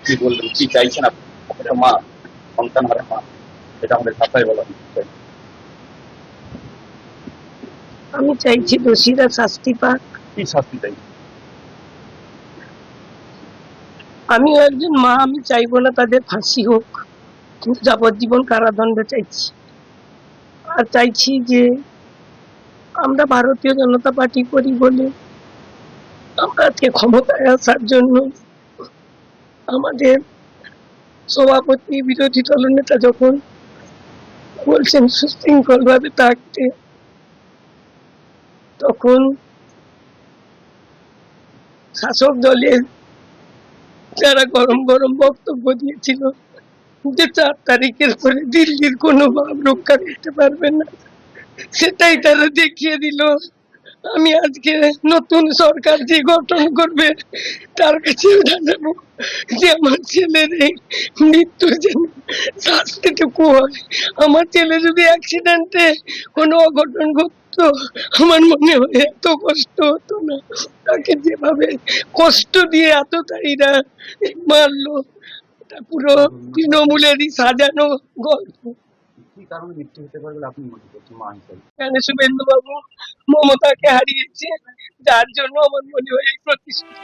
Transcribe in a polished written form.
কি বললেন, কি চাইছেন আপনি? একটা মা, সন্তান হারা মা, এটা আমাদের ভাষায় বলা হয়। আমি চাইছি দোষীরা শাস্তি পাক। কি শাস্তি চাই? আমিও একজন মা, আমি চাইবো না তাদের ফাঁসি হোক, কিন্তু যাবজ্জীবন কারাদণ্ড চাইছি। আর চাইছি যে আমরা ভারতীয় জনতা পার্টি করি বলে আমরা আজকে ক্ষমতায় আসার জন্য আমাদের সভাপতি বিরোধী দলনেতা যখন বলছেন সুশৃঙ্খল ভাবে থাকতে, তখন শাসক দলের যারা গরম গরম বক্তব্য দিয়েছিল যে 4 তারিখের পরে দিল্লির কোনো ভাব রক্ষা করতে পারবে না, সেটাই তারা দেখিয়ে দিল। আমি আজকে নতুন সরকার যে গঠন করবে তার কাছে জানাবো যে আমার ছেলের এই মৃত্যুর যেন শাস্তিটুকু হয়। আমার ছেলে যদি অ্যাক্সিডেন্টে কোনো অঘটন ঘটতো, আমার মনে হয় এত কষ্ট হতো না। তাকে যেভাবে কষ্ট দিয়ে এতটাইরা মারলো, এটা পুরো তৃণমূলেরই সাজানো গল্প। কি কারণে মৃত্যু হতে পারে বলে আপনি মনে করছেন মা হিসেবে? এখানে শুভেন্দু বাবু মমতাকে হারিয়েছে, যার জন্য আমার মনে হয় এই প্রতিষ্ঠা।